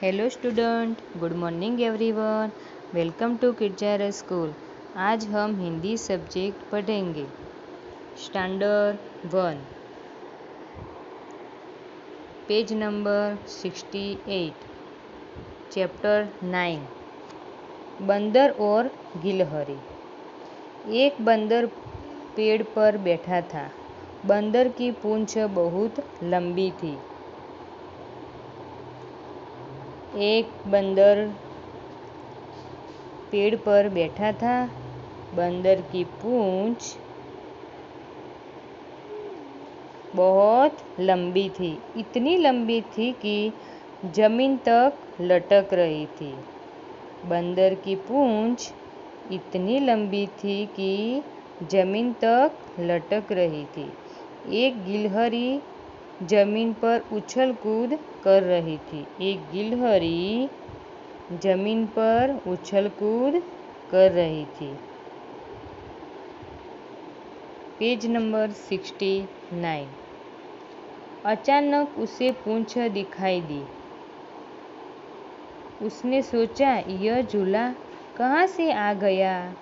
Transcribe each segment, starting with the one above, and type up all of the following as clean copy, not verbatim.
Hello student, good morning everyone. Welcome to kids school. आज हम Hindi subject पढ़ेंगे। Standard 1, page number 68, chapter 9, बंदर और गिलहरी। एक बंदर पेड़ पर बैठा था। बंदर की पूंछ बहुत लंबी थी। एक बंदर पेड़ पर बैठा था। बंदर की पूंछ बहुत लंबी थी, इतनी लंबी थी कि जमीन तक लटक रही थी। बंदर की पूंछ इतनी लंबी थी कि जमीन तक लटक रही थी। एक गिलहरी जमीन पर उछल कूद कर रही थी। एक गिलहरी जमीन पर उछल कूद कर रही थी। Page number 69। अचानक उसे पूंछ दिखाई दी। उसने सोचा, यह झूला कहाँ से आ गया।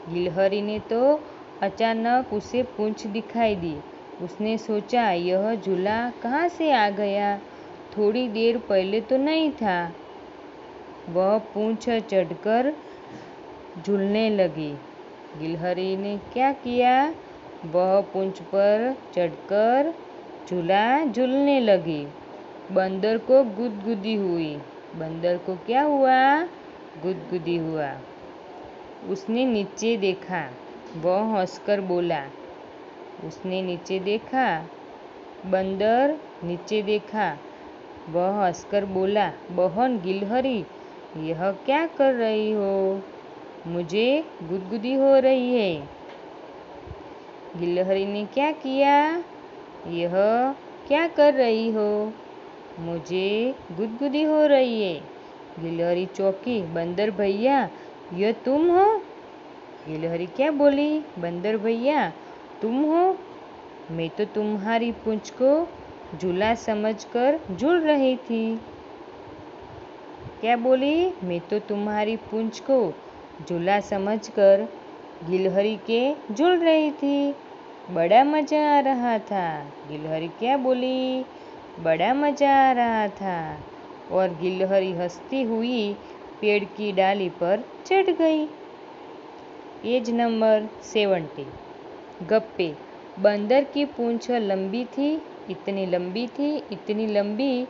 गिलहरी ने तो अचानक उसे पूंछ दिखाई दी। उसने सोचा, यह झूला कहाँ से आ गया, थोड़ी देर पहले तो नहीं था। वह पूंछ चढ़कर झूलने लगी। गिलहरी ने क्या किया? वह पूंछ पर चढ़कर झूला झूलने लगी। बंदर को गुदगुदी हुई। बंदर को क्या हुआ? गुदगुदी हुआ। उसने नीचे देखा। वह हंसकर बोला। उसने नीचे देखा। बंदर नीचे देखा। वह हंसकर बोला, बहन गिलहरी, यह क्या कर रही हो? मुझे गुदगुदी हो रही है। गिलहरी ने क्या किया? यह क्या कर रही हो? मुझे गुदगुदी हो रही है। गिलहरी चौंकी। बंदर भैया, यह तुम हो? गिलहरी क्या बोली? बंदर भैया, तुम हो? मैं तो तुम्हारी पूंछ को झूला समझकर झूल रही थी। क्या बोली? मैं तो तुम्हारी पूंछ को झूला समझकर गिलहरी के झूल रही थी। बड़ा मजा आ रहा था। गिलहरी क्या बोली? बड़ा मजा आ रहा था। और गिलहरी हंसती हुई पेड़ की डाली पर चढ़ गई। पेज नंबर 70, गप्पे। बंदर की पूंछ लंबी थी, इतनी लंबी थी, इतनी लंबी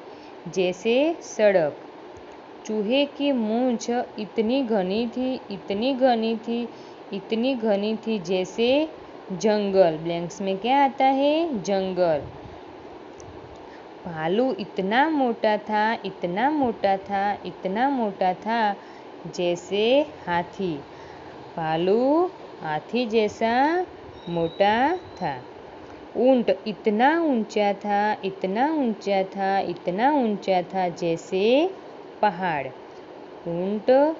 जैसे सड़क। चूहे की मूंछ इतनी घनी थी, इतनी घनी थी, इतनी घनी थी जैसे जंगल। ब्लैंक्स में क्या आता है? जंगल। भालू इतना मोटा था, इतना मोटा था, इतना मोटा था जैसे हाथी। भालू हाथी जैसा मोटा था। ऊंट इतना ऊंचा था, इतना ऊंचा था, इतना ऊंचा था जैसे पहाड़। ऊंट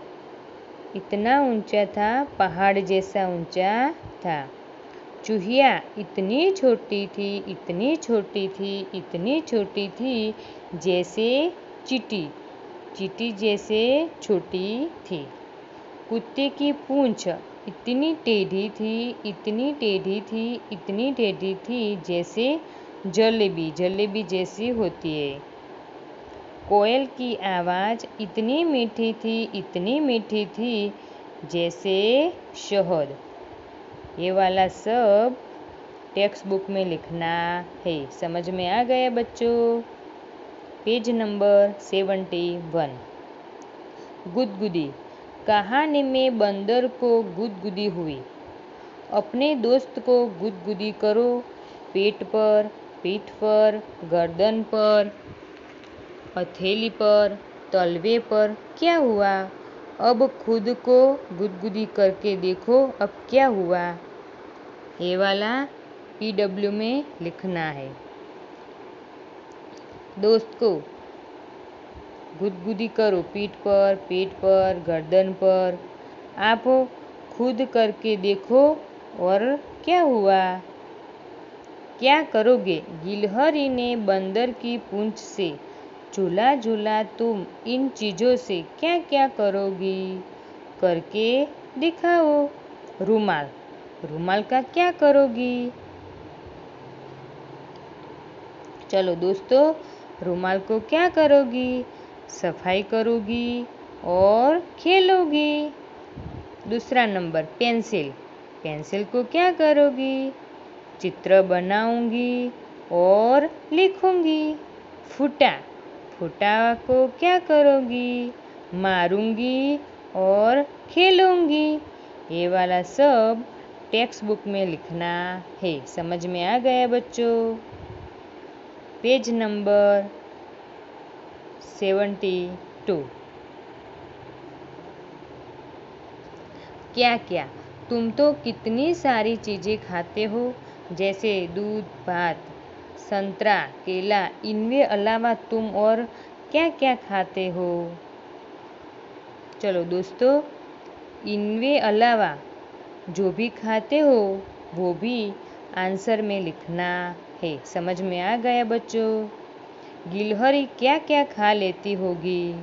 इतना ऊंचा था, पहाड़ जैसा ऊंचा था। चूहिया इतनी छोटी थी, इतनी छोटी थी, इतनी छोटी थी जैसे चींटी। चींटी जैसे छोटी थी। कुत्ते की पूंछ इतनी टेढ़ी थी, इतनी टेढ़ी थी, इतनी टेढ़ी थी जैसे जलेबी। जलेबी जैसी होती है। कोयल की आवाज़ इतनी मीठी थी, इतनी मीठी थी जैसे शहद। ये वाला सब टेक्स्ट बुक में लिखना है। समझ में आ गया बच्चों? पेज नंबर 71, गुदगुदी। कहानी में बंदर को गुदगुदी हुई। अपने दोस्त को गुदगुदी करो। पेट पर, पीठ पर, गर्दन पर, हथेली पर, तलवे पर। क्या हुआ? अब खुद को गुदगुदी करके देखो, अब क्या हुआ? ये वाला PW में लिखना है। दोस्त को गुदगुदी करो, पीठ पर, पेट पर, गर्दन पर। आप खुद करके देखो और क्या हुआ? क्या करोगे? गिलहरी ने बंदर की पूंछ से झूला झूला तुम इन चीज़ों से क्या क्या करोगी? करके दिखाओ। रुमाल, रुमाल का क्या करोगी? चलो दोस्तों, रुमाल को क्या करोगी? सफाई करोगी और खेलोगी। दूसरा नंबर पेंसिल, पेंसिल को क्या करोगी? चित्र बनाऊंगी और लिखूंगी। फुटा, फुटा को क्या करोगी? मारूंगी और खेलूंगी। ये वाला सब टेक्स्ट बुक में लिखना है। समझ में आ गया बच्चों? Page number 72। क्या क्या? तुम तो कितनी सारी चीज़ें खाते हो, जैसे दूध, भात, संतरा, केला। इनके अलावा तुम और क्या क्या खाते हो? चलो दोस्तों, इनके अलावा जो भी खाते हो वो भी आंसर में लिखना है। समझ में आ गया बच्चों? गिलहरी क्या क्या खा लेती होगी?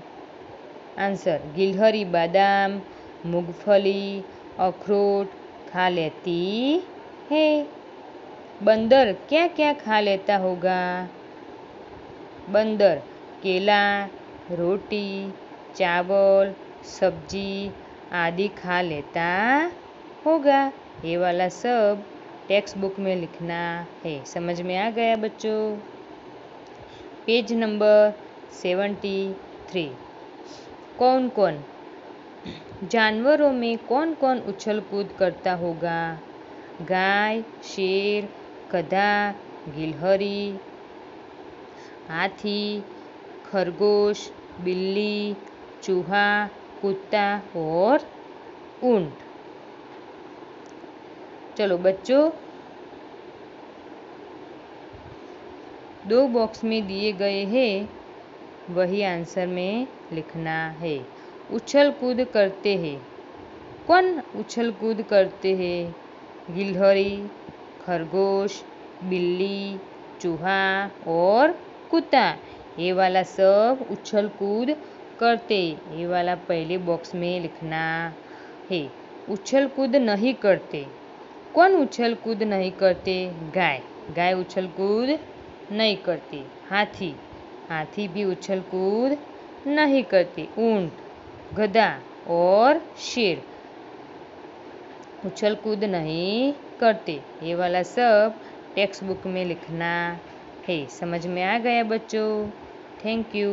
आंसर, गिलहरी बादाम, मूंगफली, अखरोट खा लेती है। बंदर क्या क्या खा लेता होगा? बंदर केला, रोटी, चावल, सब्जी आदि खा लेता होगा। ये वाला सब टेक्स्ट बुक में लिखना है। समझ में आ गया बच्चों? Page number 73। कौन कौन? जानवरों में कौन कौन उछल कूद करता होगा? गाय, शेर, गधा, गिलहरी, हाथी, खरगोश, बिल्ली, चूहा, कुत्ता और ऊंट। चलो बच्चों, 2 बॉक्स में दिए गए हैं, वही आंसर में लिखना है। उछल कूद करते हैं। कौन उछल कूद करते हैं? गिलहरी, खरगोश, बिल्ली, चूहा और कुत्ता। ये वाला सब उछल कूद करते। ये वाला पहले बॉक्स में लिखना है। उछल कूद नहीं करते। कौन उछल कूद नहीं करते? गाय, गाय उछल कूद नहीं करती। हाथी, हाथी भी उछल कूद नहीं करते। ऊंट, गधा और शेर उछल कूद नहीं करते। ये वाला सब टेक्स्ट बुक में लिखना है। समझ में आ गया बच्चों? Thank you.